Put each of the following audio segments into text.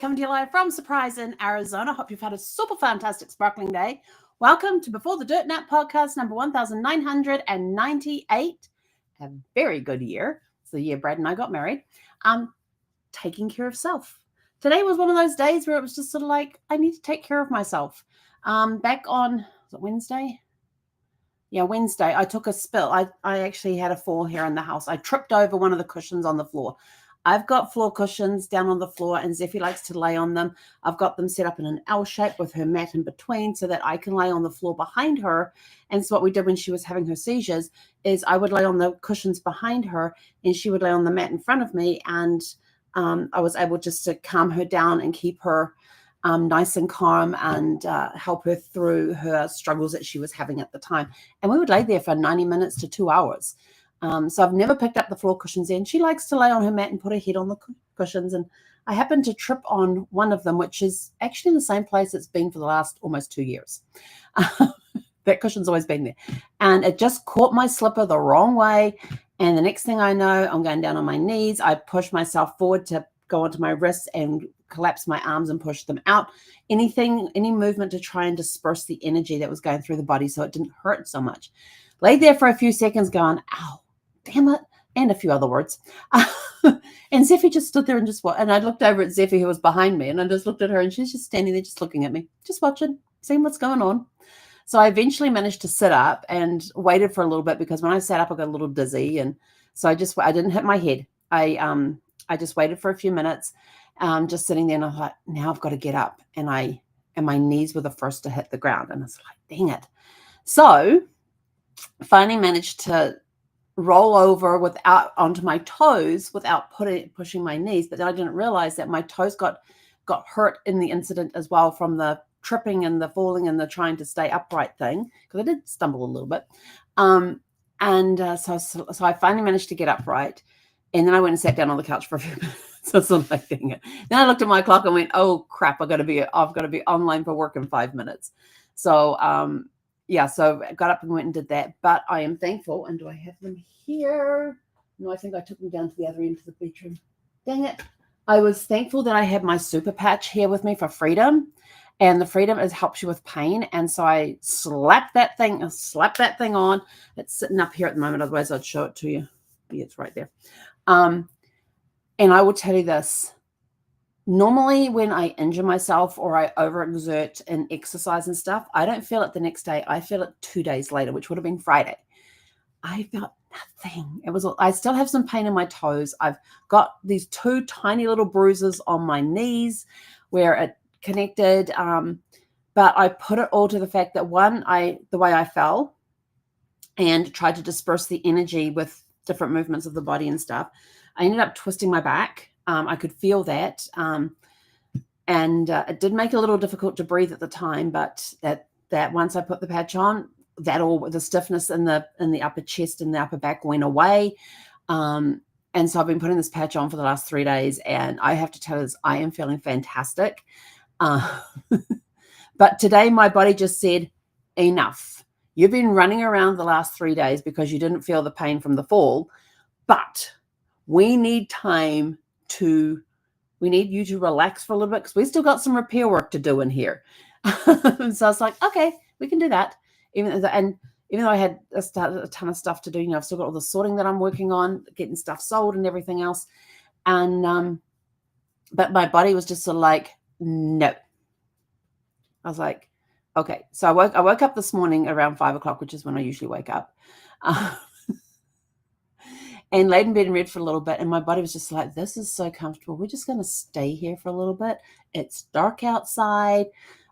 Coming to you live from Surprise in Arizona. Hope you've had a super fantastic sparkling day. Welcome to Before the Dirt Nap podcast number 1998. A very good year. It's the year Brad and I got married. Taking care of self. Today was one of those days where it was just sort of like, I need to take care of myself. Back on, was it Wednesday? Yeah, Wednesday, I took a spill. I actually had a fall here in the house. I tripped over one of the cushions on the floor. I've got floor cushions down on the floor, and Zeffie likes to lay on them. I've got them set up in an L shape with her mat in between so that I can lay on the floor behind her. And so what we did when she was having her seizures is I would lay on the cushions behind her, and she would lay on the mat in front of me. And I was able just to calm her down and keep her nice and calm and help her through her struggles that she was having at the time. And we would lay there for 90 minutes to 2 hours. So I've never picked up the floor cushions in. She likes to lay on her mat and put her head on the cushions. And I happened to trip on one of them, which is actually in the same place it's been for the last almost 2 years. That cushion's always been there. And it just caught my slipper the wrong way. And the next thing I know, I'm going down on my knees. I push myself forward to go onto my wrists and collapse my arms and push them out. Any movement to try and disperse the energy that was going through the body so it didn't hurt so much. Laid there for a few seconds going, ow, damn it, and a few other words. And Zeffie just stood there and just watched. And I looked over at Zeffie, who was behind me, and I just looked at her, and she's just standing there just looking at me, just watching, seeing what's going on. So I eventually managed to sit up and waited for a little bit, because when I sat up, I got a little dizzy. And so I didn't hit my head. I just waited for a few minutes, just sitting there, and I thought, now I've got to get up. And my knees were the first to hit the ground. And I was like, dang it. So finally managed to roll over onto my toes without pushing my knees. But then I didn't realize that my toes got hurt in the incident as well, from the tripping and the falling and the trying to stay upright thing, because I did stumble a little bit. So I finally managed to get upright, and then I went and sat down on the couch for a few minutes. So it's not like thing. Then I looked at my clock and went, oh crap, I've got to be online for work in 5 minutes. So so I got up and went and did that. But I am thankful. And do I have them here? No, I think I took them down to the other end of the bedroom. Dang it. I was thankful that I had my super patch here with me for freedom. And the freedom helps you with pain. And so I slapped that thing on. It's sitting up here at the moment. Otherwise, I'd show it to you. Yeah, it's right there. And I will tell you this. Normally, when I injure myself or I overexert in exercise and stuff, I don't feel it the next day. I feel it 2 days later, which would have been Friday. I felt nothing. I still have some pain in my toes. I've got these 2 tiny little bruises on my knees where it connected. But I put it all to the fact that the way I fell and tried to disperse the energy with different movements of the body and stuff, I ended up twisting my back. I could feel that. And it did make it a little difficult to breathe at the time, but that once I put the patch on, the stiffness in the upper chest and the upper back went away. And so I've been putting this patch on for the last 3 days, and I have to tell you, I am feeling fantastic. But today my body just said, enough. You've been running around the last 3 days because you didn't feel the pain from the fall, but we need you to relax for a little bit, because we still got some repair work to do in here. So I was like, okay, we can do that. Even though I had a ton of stuff to do, I've still got all the sorting that I'm working on, getting stuff sold and everything else. And, but my body was just sort of like, no. I was like, okay. So I woke up this morning around 5 o'clock, which is when I usually wake up. And laid in bed and read for a little bit. And my body was just like, this is so comfortable. We're just going to stay here for a little bit. It's dark outside.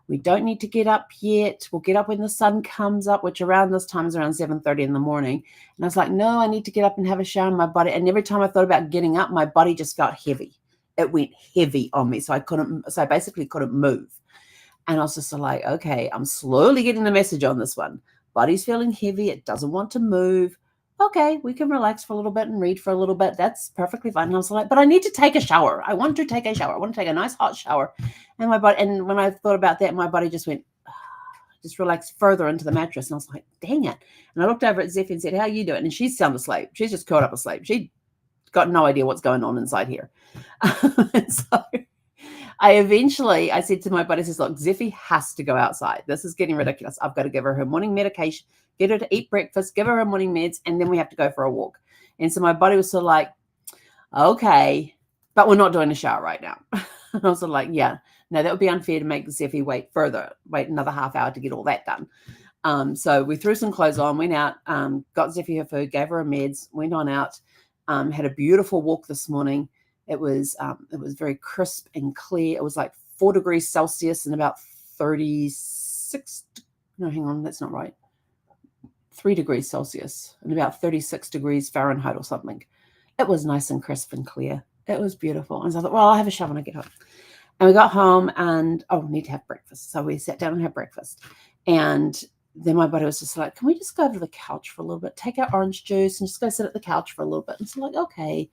We don't need to get up yet. We'll get up when the sun comes up, which around this time is around 7:30 in the morning. And I was like, no, I need to get up and have a shower in my body. And every time I thought about getting up, my body just felt heavy. It went heavy on me. So I basically couldn't move. And I was just like, okay, I'm slowly getting the message on this one. Body's feeling heavy. It doesn't want to move. Okay, we can relax for a little bit and read for a little bit. That's perfectly fine. And I was like, but I need to take a shower. I want to take a shower. I want to take a nice hot shower. And when I thought about that, my body just went, just relaxed further into the mattress. And I was like, dang it. And I looked over at Zeffie and said, how are you doing? And she's sound asleep. She's just curled up asleep. She got no idea what's going on inside here. And so I said to my buddy, I says, look, Zeffie has to go outside. This is getting ridiculous. I've got to give her morning medication, get her to eat breakfast, give her morning meds, and then we have to go for a walk. And so my buddy was sort of like, okay, but we're not doing a shower right now. And I was sort of like, yeah, no, that would be unfair to make Zeffie wait another half hour to get all that done. So we threw some clothes on, went out, got Zeffie her food, gave her meds, went on out, had a beautiful walk this morning. It was very crisp and clear. It was like 4 degrees Celsius and about 36. No, hang on, that's not right. 3 degrees Celsius and about 36 degrees Fahrenheit or something. It was nice and crisp and clear. It was beautiful. And so I thought, well, I'll have a shower when I get home. And we got home and, we need to have breakfast. So we sat down and had breakfast. And then my buddy was just like, can we just go over to the couch for a little bit, take our orange juice and just go sit at the couch for a little bit? And so like, okay.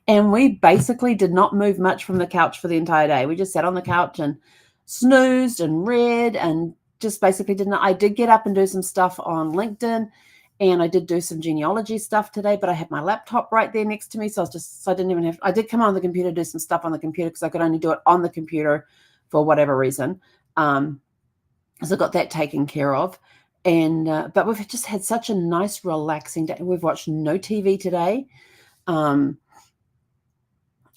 And we basically did not move much from the couch for the entire day. We just sat on the couch and snoozed and read and just basically I did get up and do some stuff on LinkedIn, and I did do some genealogy stuff today, but I had my laptop right there next to me. So I didn't even I did come on the computer, do some stuff on the computer because I could only do it on the computer for whatever reason. So I got that taken care of. And, but we've just had such a nice, relaxing day. We've watched no TV today.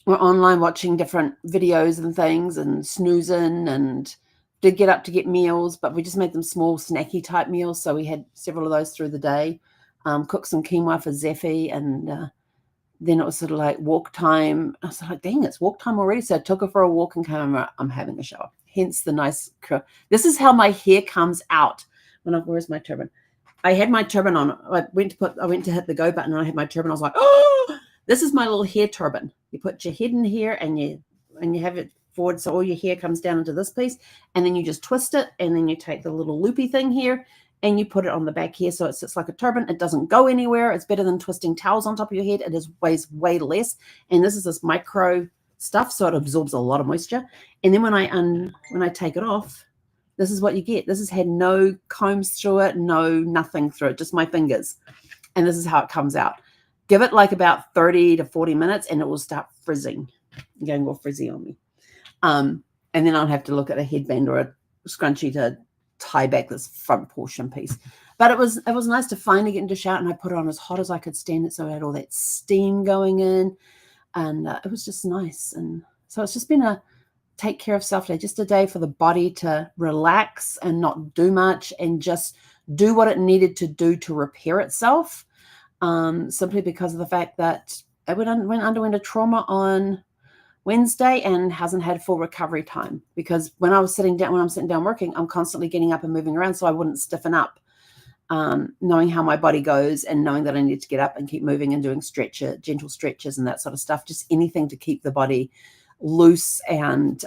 We're online watching different videos and things and snoozing, and did get up to get meals, but we just made them small snacky type meals. So we had several of those through the day, cooked some quinoa for Zeffie, and then it was sort of like walk time. I was like, dang, it's walk time already. So I took her for a walk and came over. I'm having a shower. Hence the nice, this is how my hair comes out. Where's my turban? I had my turban on. I went to hit the go button and I had my turban. I was like, oh, this is my little hair turban. You put your head in here and you have it forward so all your hair comes down into this piece, and then you just twist it, and then you take the little loopy thing here and you put it on the back here so it sits like a turban. It doesn't go anywhere. It's better than twisting towels on top of your head. It weighs way less, and this is this micro stuff, so it absorbs a lot of moisture. And then when I take it off, this is what you get. This has had no combs through it, no nothing through it, just my fingers. And this is how it comes out. Give it like about 30 to 40 minutes and it will start frizzing, going all frizzy on me. And then I'll have to look at a headband or a scrunchie to tie back this front portion piece. But it was nice to finally get into the shower, and I put it on as hot as I could stand it, so I had all that steam going in, and it was just nice. And so it's just been a take care of self day, just a day for the body to relax and not do much and just do what it needed to do to repair itself, simply because of the fact that it underwent a trauma on Wednesday and hasn't had full recovery time, because when I'm sitting down working, I'm constantly getting up and moving around so I wouldn't stiffen up, knowing how my body goes and knowing that I need to get up and keep moving and doing gentle stretches and that sort of stuff, just anything to keep the body loose and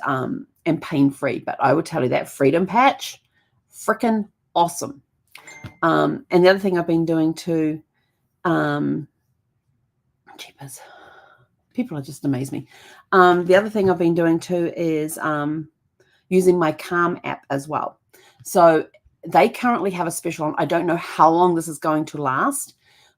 pain-free. But I would tell you that freedom patch, freaking awesome. And the other thing I've been doing too, jeepers, people just amaze me. The other thing I've been doing too is using my Calm app as well. So they currently have a special on. I don't know how long this is going to last,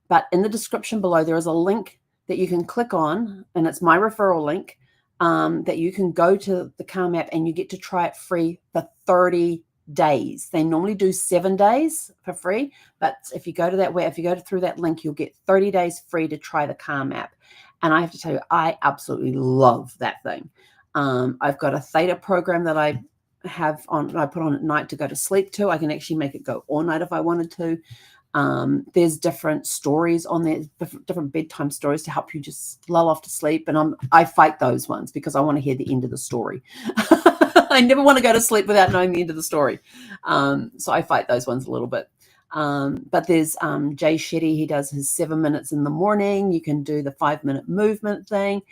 but in the description below, there is a link that you can click on, and it's my referral link, that you can go to the Calm app and you get to try it free for 30 days. They normally do 7 days for free, but if you go through that link, you'll get 30 days free to try the Calm app. And I have to tell you, I absolutely love that thing. I've got a theta program that I put on at night to go to sleep to. I can actually make it go all night if I wanted to. There's different stories on there, different bedtime stories to help you just lull off to sleep. And I fight those ones because I want to hear the end of the story. I never want to go to sleep without knowing the end of the story. So I fight those ones a little bit. But there's Jay Shetty. He does his 7 minutes in the morning. You can do the 5-minute movement thing.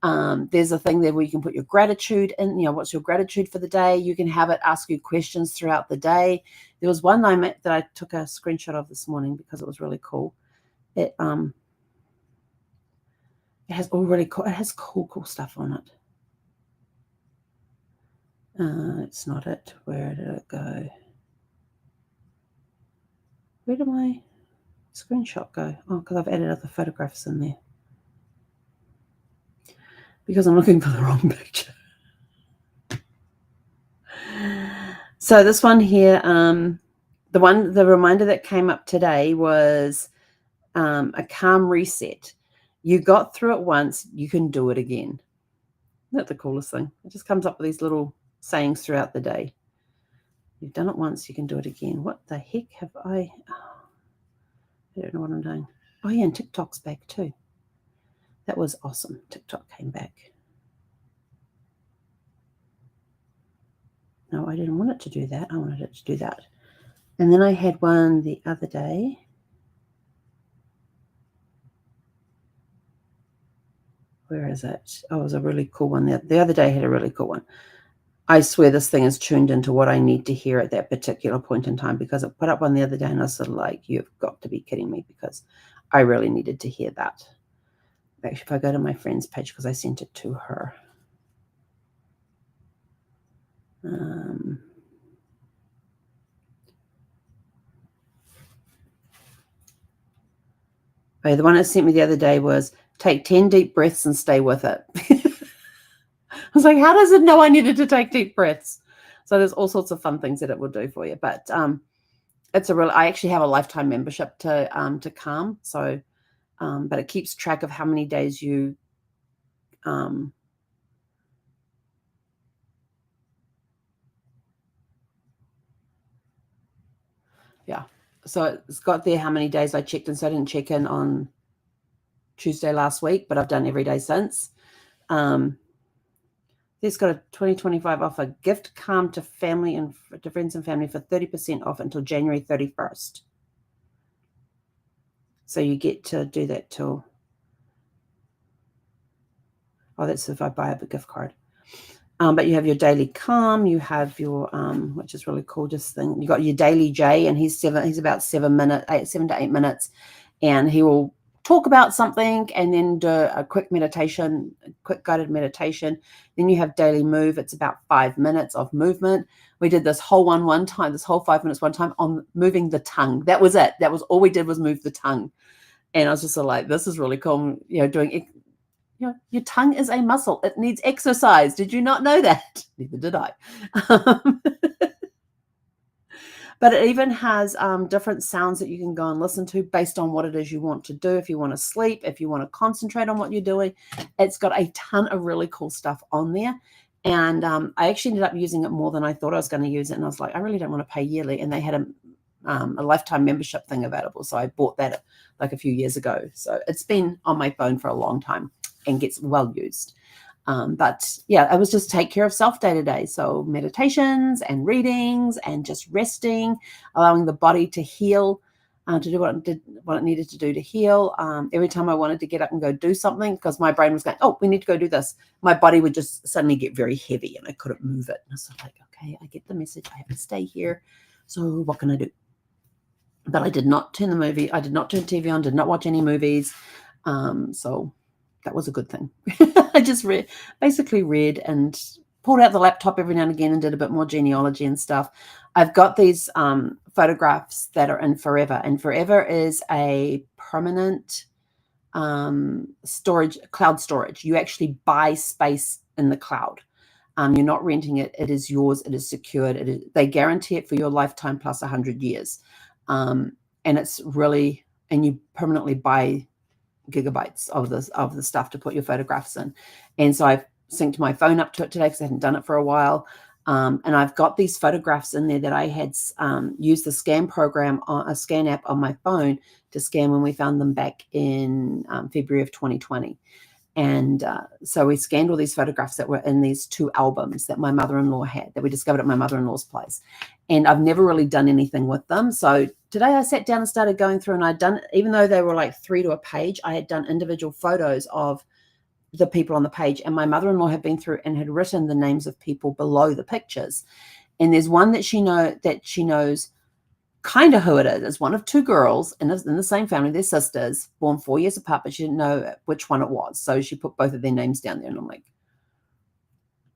There's a thing there where you can put your gratitude in, what's your gratitude for the day. You can have it ask you questions throughout the day. There was one that I took a screenshot of this morning because it was really cool. It has cool stuff on it. It's not it. Where did it go? Where did my screenshot go? Oh, because I've added other photographs in there. because I'm looking for the wrong picture. So this one here, the reminder that came up today was a calm reset. You got through it once, you can do it again. Isn't that the coolest thing? It just comes up with these little sayings throughout the day. You've done it once, you can do it again. What the heck have I don't know what I'm doing. Oh yeah, and TikTok's back too. That was awesome. TikTok came back. No, I didn't want it to do that. I wanted it to do that. And then I had one the other day. Where is it? Oh, it was a really cool one. The other day I had a really cool one. I swear this thing is tuned into what I need to hear at that particular point in time, because I put up one the other day and I was sort of like, you've got to be kidding me, because I really needed to hear that. Actually, if I go to my friend's page, because I sent it to her. Oh, the one that sent me the other day was take 10 deep breaths and stay with it. I was like, how does it know I needed to take deep breaths? So there's all sorts of fun things that it will do for you. But it's I actually have a lifetime membership to Calm. So, but it keeps track of how many days you yeah. So it's got there how many days I checked in. So I didn't check in on Tuesday last week, but I've done every day since. It's got a 2025 offer. Gift Calm to family and to friends and family for 30% off until January 31st. So you get to do that till, oh, that's if I buy a gift card. But you have your daily Calm, you have your, which is really cool, just thing. You got your daily J, and he's about 7 to 8 minutes, and he will talk about something and then do a quick meditation, quick guided meditation. Then you have daily move. It's about 5 minutes of movement. We did this whole 5 minutes one time on moving the tongue. That was it. That was all we did, was move the tongue. And I was just like, this is really cool. Doing, your tongue is a muscle. It needs exercise. Did you not know that? Neither did I. But it even has different sounds that you can go and listen to based on what it is you want to do. If you want to sleep, if you want to concentrate on what you're doing, it's got a ton of really cool stuff on there. And I actually ended up using it more than I thought I was going to use it. And I was like, I really don't want to pay yearly. And they had a lifetime membership thing available. So I bought that like a few years ago. So it's been on my phone for a long time and gets well used. But yeah, I was just take care of self day to day. So meditations and readings and just resting, allowing the body to heal, to do what it needed to do to heal. Every time I wanted to get up and go do something, because my brain was going, oh, we need to go do this, my body would just suddenly get very heavy and I couldn't move it. And I was like, okay, I get the message. I have to stay here. So what can I do? But I did not turn I did not turn TV on, did not watch any movies. So that was a good thing. I just basically read and pulled out the laptop every now and again and did a bit more genealogy and stuff. I've got these photographs that are in Forever, and Forever is a permanent cloud storage. You actually buy space in the cloud. You're not renting it. It is yours. It is secured. They guarantee it for your lifetime plus 100 years. And it's really, and you permanently buy gigabytes of the stuff to put your photographs in. And so I've synced my phone up to it today because I hadn't done it for a while. And I've got these photographs in there that I had used the scan program, a scan app on my phone to scan when we found them back in February of 2020. And so we scanned all these photographs that were in these 2 albums that my mother-in-law had, that we discovered at my mother-in-law's place. And I've never really done anything with them. So today I sat down and started going through, and I'd done, even though they were like 3 to a page, I had done individual photos of the people on the page. And my mother-in-law had been through and had written the names of people below the pictures. And there's one that she knows kind of who it is. It's one of 2 girls in the same family. They're sisters, born 4 years apart, but she didn't know which one it was. So she put both of their names down there. And I'm like,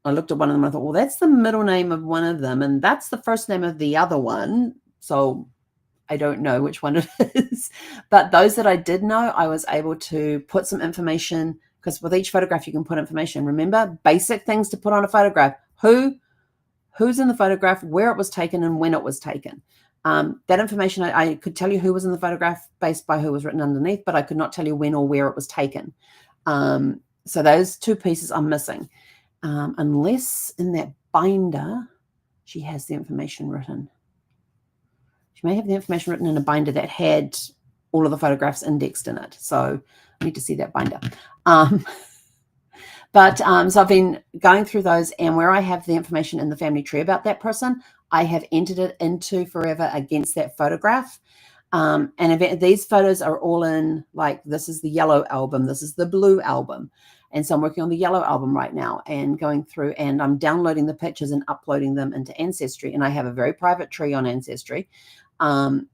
I looked at one of them and I thought, well, that's the middle name of one of them, and that's the first name of the other one. So I don't know which one it is. But those that I did know, I was able to put some information, because with each photograph you can put information. Remember, basic things to put on a photograph: who's in the photograph, where it was taken, and when it was taken. That information, I could tell you who was in the photograph based by who was written underneath, but I could not tell you when or where it was taken. So those two pieces are missing, unless in that binder she has the information written. She may have the information written in a binder that had all of the photographs indexed in it. So I need to see that binder. So I've been going through those, and where I have the information in the family tree about that person, I have entered it into Forever against that photograph. And these photos are all in, like, this is the yellow album, this is the blue album. And so I'm working on the yellow album right now and going through, and I'm downloading the pictures and uploading them into Ancestry. And I have a very private tree on Ancestry, and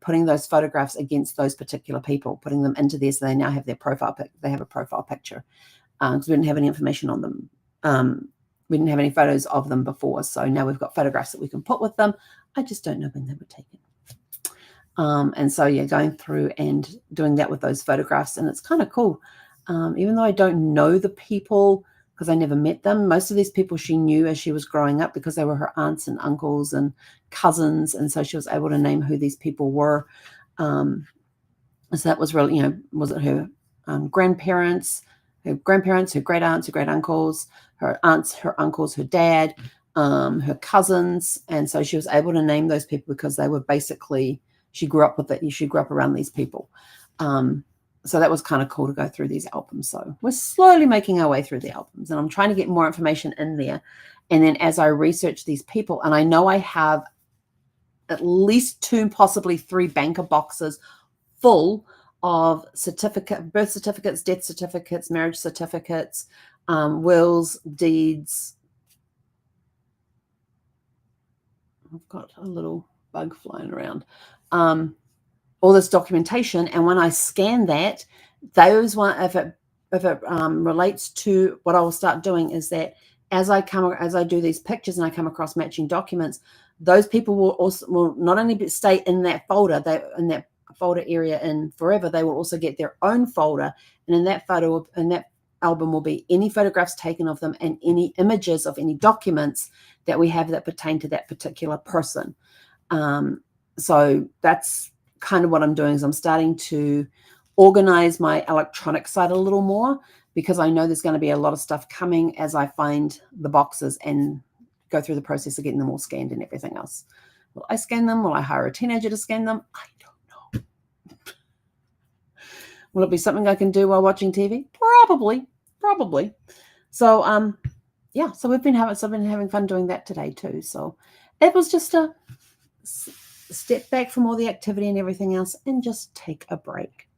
putting those photographs against those particular people, putting them into there so they now have their profile they have a profile picture. Because we didn't have any information on them. We didn't have any photos of them before. So now we've got photographs that we can put with them. I just don't know when they were taken. And so, yeah, going through and doing that with those photographs. And it's kind of cool. Even though I don't know the people, because I never met them, most of these people she knew as she was growing up because they were her aunts and uncles and cousins. And so she was able to name who these people were. So that was really, was it her grandparents, her great aunts, her great uncles, her aunts, her uncles, her dad, her cousins. And so she was able to name those people because they were basically, she grew up with it. She grew up around these people. So that was kind of cool to go through these albums. So we're slowly making our way through the albums, and I'm trying to get more information in there. And then as I research these people, and I know I have at least 2, possibly 3 banker boxes full of birth certificates, death certificates, marriage certificates, wills, deeds. I've got a little bug flying around. All this documentation, and when I scan that, those one, if it relates to what I will start doing, is that as I do these pictures and I come across matching documents, those people will not only stay in that folder, in that folder area in Forever, they will also get their own folder, and in that album will be any photographs taken of them and any images of any documents that we have that pertain to that particular person. So that's kind of what I'm doing, is I'm starting to organize my electronic side a little more, because I know there's going to be a lot of stuff coming as I find the boxes and go through the process of getting them all scanned and everything else. Will I scan them? Will I hire a teenager to scan them? I don't know. Will it be something I can do while watching TV? Probably. So, yeah, so I've been having fun doing that today too. So it was just a step back from all the activity and everything else and just take a break.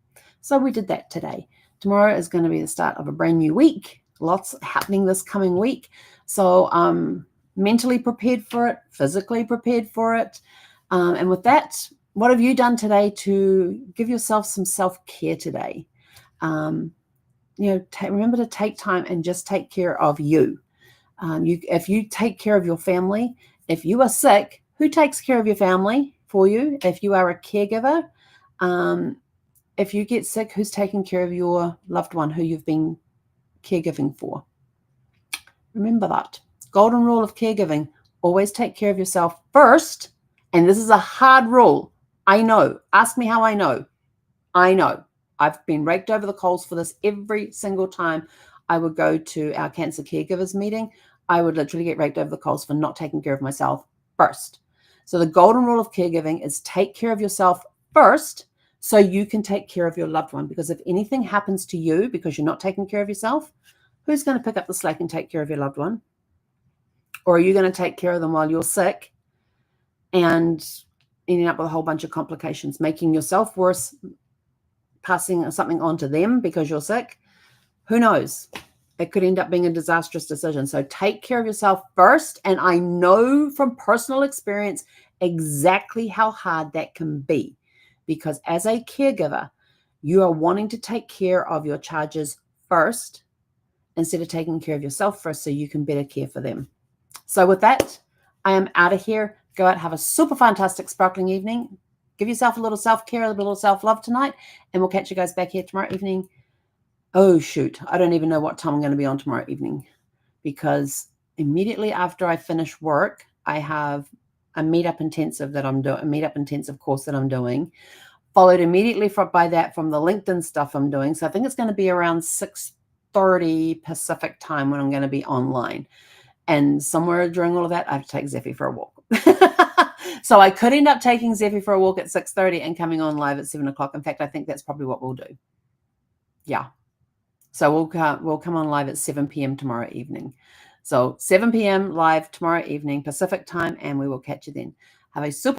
So we did that today. Tomorrow is going to be the start of a brand new week. Lots happening this coming week. So I'm mentally prepared for it, physically prepared for it. And with that, what have you done today to give yourself some self-care today? Remember to take time and just take care of you. If you take care of your family, if you are sick, who takes care of your family for you? If you are a caregiver, if you get sick, who's taking care of your loved one who you've been caregiving for? Remember that. Golden rule of caregiving: always take care of yourself first. And this is a hard rule. I know. Ask me how I know. I know. I've been raked over the coals for this every single time I would go to our cancer caregivers meeting. I would literally get raked over the coals for not taking care of myself first. So the golden rule of caregiving is take care of yourself first so you can take care of your loved one. Because if anything happens to you because you're not taking care of yourself, who's going to pick up the slack and take care of your loved one? Or are you going to take care of them while you're sick and ending up with a whole bunch of complications, making yourself worse, passing something on to them because you're sick? Who knows? It could end up being a disastrous decision. So take care of yourself first. And I know from personal experience exactly how hard that can be, because as a caregiver, you are wanting to take care of your charges first instead of taking care of yourself first so you can better care for them. So with that, I am out of here. Go out, have a super fantastic, sparkling evening. Give yourself a little self-care, a little self-love tonight, and we'll catch you guys back here tomorrow evening Oh, shoot. I don't even know what time I'm going to be on tomorrow evening, because immediately after I finish work, I have a meetup intensive that I'm doing, a meetup intensive course that I'm doing, followed immediately by that from the LinkedIn stuff I'm doing. So I think it's going to be around 6:30 Pacific time when I'm going to be online. And somewhere during all of that, I have to take Zeffy for a walk. So I could end up taking Zeffy for a walk at 6:30 and coming on live at 7 o'clock. In fact, I think that's probably what we'll do. Yeah. So we'll come on live at 7 p.m. tomorrow evening. So 7 p.m. live tomorrow evening Pacific time, and we will catch you then. Have a super